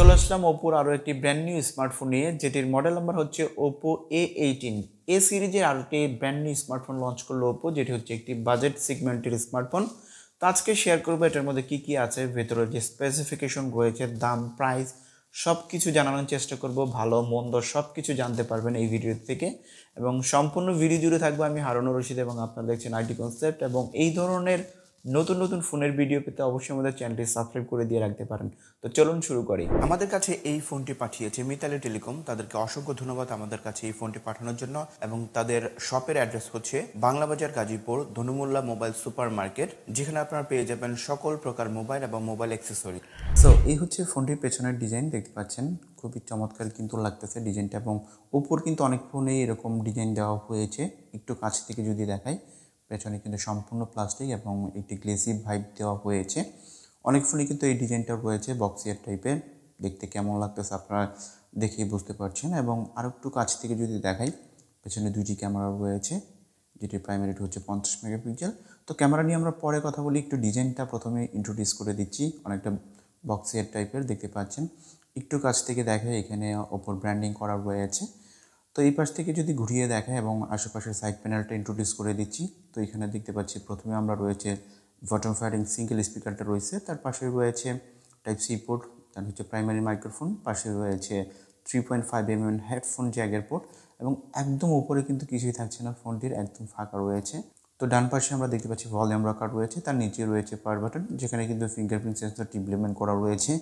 চলে আসলাম ওপ্পোর আরও একটি ব্র্যান্ড নিউ স্মার্টফোন নিয়ে, যেটির মডেল নাম্বার হচ্ছে ওপ্পো A18। এ সিরিজের আরও একটি ব্র্যান্ড নিউ স্মার্টফোন লঞ্চ করলো ওপ্পো, যেটি হচ্ছে একটি বাজেট সেগমেন্টের স্মার্টফোন। তো আজকে শেয়ার করবো এটার মধ্যে কী কী আছে, ভেতরে যে স্পেসিফিকেশন রয়েছে, দাম, প্রাইস সব কিছু জানানোর চেষ্টা করব। ভালো মন্দ সব কিছু জানতে পারবেন এই ভিডিও থেকে, এবং সম্পূর্ণ ভিডিও জুড়ে থাকবো আমি হারুন রশিদ, এবং আপনারা দেখছেন আইটি কনসেপ্ট। এবং এই ধরনের নতুন নতুন ফোনের ভিডিও পেতে অবশ্যই আমাদের চ্যানেলটি সাবস্ক্রাইব করে দিয়ে রাখতে পারেন। তো চলুন শুরু করি। আমাদের কাছে এই ফোনটি পাঠিয়েছে মিতালি টেলিকম, তাদেরকে অসংখ্য ধন্যবাদ আমাদের কাছে এই ফোনটি পাঠানোর জন্য। এবং তাদের শপের অ্যাড্রেস হচ্ছে বাংলাবাজার, গাজীপুর, ধনু মোল্লা মোবাইল সুপার মার্কেট, যেখানে আপনারা পেয়ে যাবেন সকল প্রকার মোবাইল এবং মোবাইল অ্যাক্সেসরি। সো এই হচ্ছে ফোনটির পেছনের ডিজাইন, দেখতে পাচ্ছেন খুবই চমৎকার কিন্তু লাগতেছে ডিজাইনটা। এবং উপর কিন্তু অনেক ফোনেই এরকম ডিজাইন দেওয়া হয়েছে। একটু কাছ থেকে যদি দেখাই, পেছনে কিন্তু সম্পূর্ণ প্লাস্টিক এবং একটি গ্লেসি ভাইব দেওয়া হয়েছে। অনেক ফোনে কিন্তু এই ডিজাইনটা রয়েছে বক্সিয়ার টাইপের, দেখতে কেমন লাগতেছে আপনারা দেখেই বুঝতে পারছেন। এবং আরও একটু কাছ থেকে যদি দেখাই, পেছনে দুইটি ক্যামেরা রয়েছে, যেটির প্রাইমারিটি হচ্ছে 50 মেগাপিক্সেল। তো ক্যামেরা নিয়ে আমরা পরে কথা বলি, একটু ডিজাইনটা প্রথমে ইন্ট্রোডিউস করে দিচ্ছি। অনেকটা বক্সিয়ার টাইপের দেখতে পাচ্ছেন। একটু কাছ থেকে দেখাই, এখানে ওপর ব্র্যান্ডিং করা রয়েছে। তো এই পাশ থেকে যদি ঘুরিয়ে দেখায় এবং আশেপাশের সাইড প্যানেলটা ইন্ট্রোডিউস করে দিচ্ছি, তো এখানে দেখতে পাচ্ছি প্রথমে আমরা রয়েছে বটম ফায়ারিং সিঙ্গেল স্পিকারটা রয়েছে, তার পাশে রয়েছে টাইপ সি পোর্ট, তার হচ্ছে প্রাইমারি মাইক্রোফোন, পাশে রয়েছে 3.5mm হেডফোন জ্যাগের পোর্ট। এবং একদম উপরে কিন্তু কিছুই থাকছে না, ফোনটির একদম ফাঁকা রয়েছে। তো ডান পাশে আমরা দেখতে পাচ্ছি ভলিউম রাখার রয়েছে, তার নিচে রয়েছে পাওয়ার বাটন, যেখানে কিন্তু ফিঙ্গারপ্রিন্ট সেন্সরটি ইমপ্লিমেন্ট করা রয়েছে।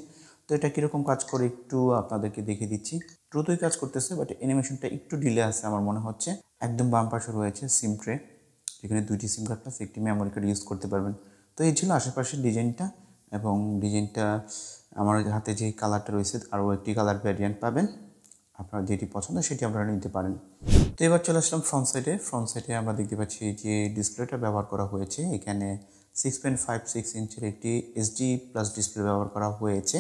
তো এটা কীরকম কাজ করে একটু আপনাদেরকে দেখিয়ে দিচ্ছি। দ্রুতই কাজ করতেছে, বাট অ্যানিমেশনটা একটু ডিলে আছে আমার মনে হচ্ছে। একদম বাম পাশে রয়েছে সিম ট্রে, যেখানে দুইটি সিম কার্ড প্লাস একটি মেমোরি কার্ড ইউজ করতে পারবেন। তো এই ছিল আশেপাশের ডিজাইনটা। এবং ডিজাইনটা আমার হাতে যে কালারটা রয়েছে, আরও একটি কালার ভ্যারিয়েন্ট পাবেন, আপনার যেটি পছন্দ সেটি আপনারা নিতে পারেন। তো এবার চলে আসলাম ফ্রন্ট সাইডে। ফ্রন্ট সাইডে আমরা দেখতে পাচ্ছি যে ডিসপ্লেটা ব্যবহার করা হয়েছে, এখানে 6.56 ইঞ্চের একটি এইচডি প্লাস ডিসপ্লে ব্যবহার করা হয়েছে।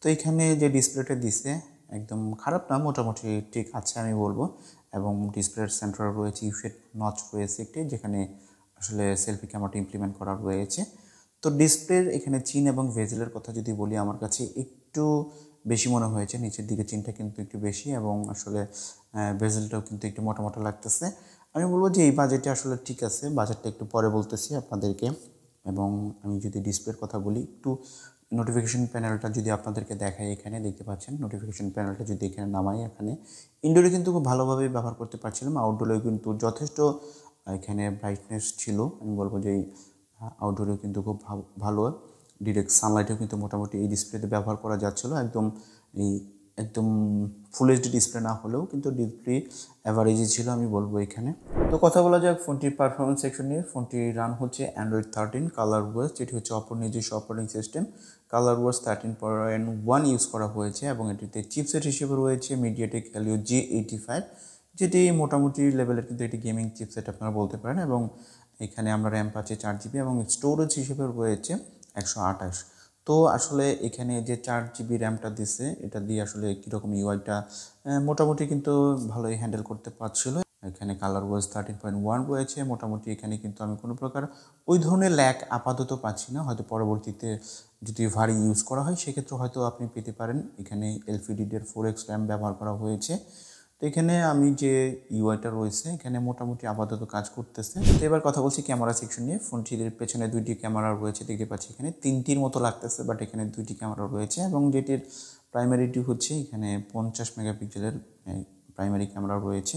তো এখানে যে ডিসপ্লেটা দিছে একদম খারাপ না, মোটামুটি ঠিক আছে আমি বলবো। এবং ডিসপ্লের সেন্টার রয়েছে ইউশেড নচ রয়েছে একটি, যেখানে আসলে সেলফি ক্যামেরাটা ইমপ্লিমেন্ট করা রয়েছে। তো ডিসপ্লের এখানে চিন এবং ভেজেলের কথা যদি বলি, আমার কাছে একটু বেশি মনে হয়েছে। নিচের দিকে চিনটা কিন্তু একটু বেশি, এবং আসলে ভেজেলটাও কিন্তু একটু মোটা মোটা লাগতেছে। আমি বলবো যে এই বাজেটে আসলে ঠিক আছে, বাজেটটা একটু পরে বলতেছি আপনাদেরকে। এবং আমি যদি ডিসপ্লের কথা বলি, একটু নোটিফিকেশন প্যানেলটা যদি আপনাদেরকে দেখাই, এখানে দেখতে পাচ্ছেন নোটিফিকেশন প্যানেলটা যদি এখানে নামাই, এখানে ইনডোরে কিন্তু খুব ভালোভাবে ব্যবহার করতে পারছিলাম, আউটডোরেও কিন্তু যথেষ্ট এখানে ব্রাইটনেস ছিল। আমি বলবো যে আউটডোরেও কিন্তু খুব ভালো, ডিরেক্ট সানলাইটেও কিন্তু মোটামুটি এই ডিসপ্লেতে ব্যবহার করা যাচ্ছিলো। একদম ফুল এইচডি ডিসপ্লে না হলেও কিন্তু ডিসপ্লে অ্যাভারেজই ছিল আমি বলবো এখানে। তো কথা বলা যাক ফোনটির পারফরমেন্স সেকশন নিয়ে। ফোনটি রান হচ্ছে অ্যান্ড্রয়েড 13 কালার ওয়ার্স, যেটি হচ্ছে অপর নিজস্ব অপারেটিং সিস্টেম। কালার ওয়ার্স 13.1 ইউজ করা হয়েছে, এবং এটিতে চিপসেট হিসেবে রয়েছে মিডিয়াটেক হেলিও G85, যেটি মোটামুটি লেভেলের কিন্তু এটি গেমিং চিপসেট আপনারা বলতে পারেন। এবং এখানে আমরা র্যাম পাচ্ছি 4GB, এবং স্টোরেজ হিসেবে রয়েছে 128। তো আসলে এখানে যে 4GB র্যামটা দিচ্ছে, এটা দিয়ে আসলে কীরকম ইউআইটা মোটামুটি কিন্তু ভালোই হ্যান্ডেল করতে পারছিল। এখানে কালার ওয়াজ 13.1 রয়েছে, মোটামুটি এখানে কিন্তু আমি কোনো প্রকার ওই ধরনের ল্যাগ আপাতত পাচ্ছি না। হয়তো পরবর্তীতে যদি ভারী ইউজ করা হয়, সেক্ষেত্রে হয়তো আপনি পেতে পারেন। এখানে এলপিডিডিআর 4X র্যাম ব্যবহার করা হয়েছে। তো এখানে আমি যে ইউআইটা রয়েছে, এখানে মোটামুটি আপাতত কাজ করতেছে। তো এবার কথা বলছি ক্যামেরা সেকশন নিয়ে। ফোনটির পেছনে দুইটি ক্যামেরা রয়েছে, দেখতে পাচ্ছি এখানে তিনটির মতো লাগতেছে, বাট এখানে দুইটি ক্যামেরা রয়েছে। এবং যেটির প্রাইমারিটি হচ্ছে এখানে 50 মেগাপিক্সেলের প্রাইমারি ক্যামেরা রয়েছে।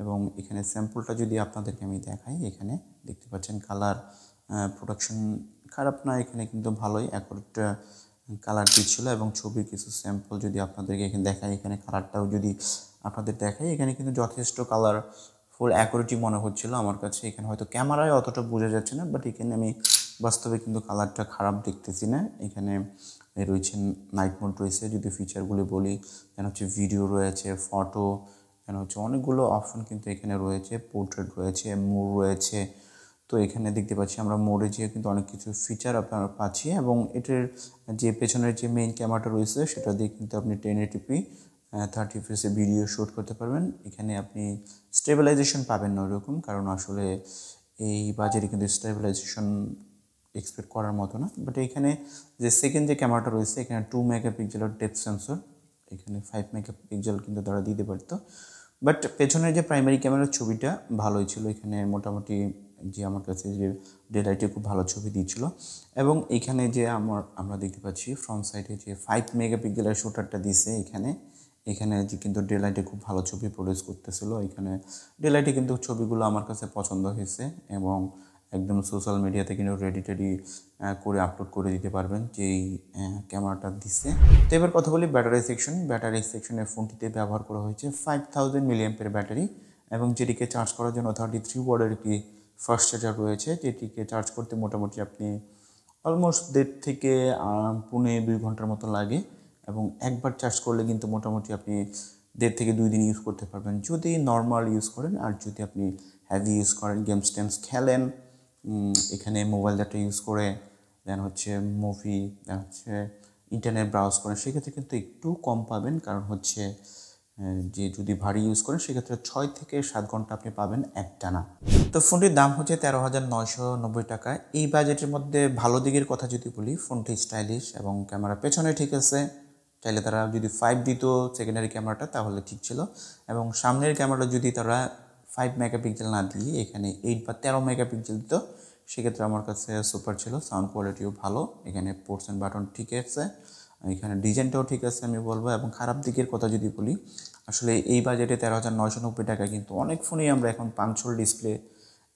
এবং এখানে স্যাম্পলটা যদি আপনাদেরকে আমি দেখাই, এখানে দেখতে পাচ্ছেন কালার প্রোডাকশন খারাপ না, এখানে কিন্তু ভালোই অ্যাকুরেট কালার দিচ্ছিলো। এবং ছবির কিছু স্যাম্পল যদি আপনাদেরকে এখানে দেখাই, এখানে কালারটাও যদি আপনাদের দেখাই, এখানে কিন্তু যথেষ্ট কালার ফুল অ্যাকুরেটই মনে হচ্ছিলো আমার কাছে। এখানে হয়তো ক্যামেরায় অতটা বোঝা যাচ্ছে না, বাট এখানে আমি বাস্তবে কিন্তু কালারটা খারাপ দেখতেছি না। এখানে রয়েছে নাইট মোড রয়েছে, যদি ফিচারগুলি বলি, যেন হচ্ছে ভিডিও রয়েছে, ফটো, যেন হচ্ছে অনেকগুলো অপশন কিন্তু এখানে রয়েছে, পোর্ট্রেট রয়েছে, মোড রয়েছে। তো এখানে দেখতে পাচ্ছি আমরা মোডে যেয়ে কিন্তু অনেক কিছু ফিচার আপনারা পাচ্ছি। এবং এটার যে পেছনের যে মেইন ক্যামেরাটা রয়েছে, সেটা দিয়ে কিন্তু আপনি 1080p 30 ফ্রেমে ভিডিও শ্যুট করতে পারবেন। এখানে আপনি স্টেবিলাইজেশন পাবেন না ওরকম, কারণ আসলে এই বাজারে কিন্তু স্টেবিলাইজেশন এক্সপেক্ট করার মতো না। বাট এখানে যে সেকেন্ড যে ক্যামেরাটা রয়েছে এখানে 2 মেগাপিক্সেলের ডেপথ সেন্সর, এখানে 5 মেগাপিক্সেল কিন্তু তারা দিতে পারতো। বাট পেছনের যে প্রাইমারি ক্যামেরার ছবিটা ভালোই ছিল, এখানে মোটামুটি যে আমার কাছে যে ডেলাইটে খুব ভালো ছবি দিচ্ছিল। এবং এখানে যে আমরা দেখতে পাচ্ছি ফ্রন্ট সাইডে যে 5 মেগাপিক্সেলের শুটারটা দিছে এখানে যে কিন্তু ডেলাইটে খুব ভালো ছবি প্রডিউস করতেছিল। এখানে ডেলাইটে কিন্তু ছবিগুলো আমার কাছে পছন্দ হয়েছে এবং একদম সোশ্যাল মিডিয়াতে কিন্তু রেডি করে আপলোড করে দিতে পারবেন যেই ক্যামেরাটা দিচ্ছে। তো এবার কথা বলি ব্যাটারি সেকশনের ফোনটিতে ব্যবহার করা হয়েছে 5000 মিলিঅ্যাম্পের ব্যাটারি এবং যেটিকে চার্জ করার জন্য 33 ওয়াটের একটি ফাস্ট চার্জার রয়েছে, যেটিকে চার্জ করতে মোটামুটি আপনি অলমোস্ট 1.5 থেকে 1.5-2 ঘন্টার মতো লাগে এবং একবার চার্জ করলে কিন্তু মোটামুটি আপনি 1.5 থেকে 2 দিন ইউজ করতে পারবেন যদি নর্মাল ইউজ করেন। আর যদি আপনি হেভি ইউজ করেন, গেমস টেমস খেলেন, এখানে মোবাইল ডাটা ইউজ করে দেন হচ্ছে মুভি দেন হচ্ছে ইন্টারনেট ব্রাউজ করেন, সেক্ষেত্রে কিন্তু একটু কম পাবেন। কারণ হচ্ছে যে যদি ভারী ইউজ করেন সেক্ষেত্রে 6 থেকে 7 ঘন্টা আপনি পাবেন একটানা। তো ফোনটির দাম হচ্ছে 13,990 টাকা। এই বাজেটের মধ্যে ভালো দিকের কথা যদি বলি, ফোনটি স্টাইলিশ এবং ক্যামেরা পেছনে ঠিক আছে। চাইলে তারা যদি 5 দিত সেকেন্ডারি ক্যামেরাটা তাহলে ঠিক ছিল, এবং সামনের ক্যামেরাটা যদি তারা 5 মেগাপিক্সেল না দিয়ে এখানে 8 বা 13 মেগাপিক্সেল দিত সেক্ষেত্রে আমার কাছে সুপার ছিল। সাউন্ড কোয়ালিটিও ভালো, এখানে পোর্টস অ্যান্ড বাটন ঠিক আছে, এখানে ডিজাইনটাও ঠিক আছে আমি বলবো। এবং খারাপ দিকের কথা যদি বলি, আসলে এই বাজেটে 13,990 টাকা কিন্তু অনেক ফোনেই আমরা এখন পাঞ্চল ডিসপ্লে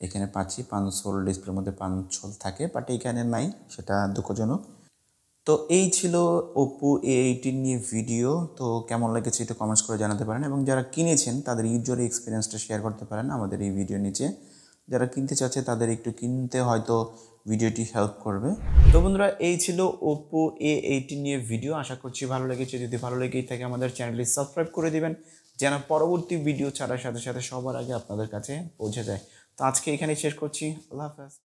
এখানে পাচ্ছি। পাঞ্চল ডিসপ্লের মধ্যে পাঞ্চল থাকে, বাট এইখানে নাই, সেটা দুঃখজনক। তো এই ছিল ওপো A18 নিয়ে ভিডিও। তো কেমন লেগেছে এটা কমেন্টস করে জানাতে পারেন, এবং যারা কিনেছেন তাদের ইউজার এক্সপিরিয়েন্সটা শেয়ার করতে পারেন আমাদের এই ভিডিও নিচে। যারা কিনতে চাচ্ছে তাদের একটু কিনতে হয়তো ভিডিওটি হেল্প করবে। তো বন্ধুরা, এই ছিল ওপো A18 নিয়ে ভিডিও। আশা করছি ভালো লেগেছে। যদি ভালো লেগেই থাকে আমাদের চ্যানেলটি সাবস্ক্রাইব করে দিবেন যেন পরবর্তী ভিডিও ছাড়ার সাথে সাথে সবার আগে আপনাদের কাছে পৌঁছে যায়। তো আজকে এখানে শেষ করছি। আল্লাহ হাফেজ।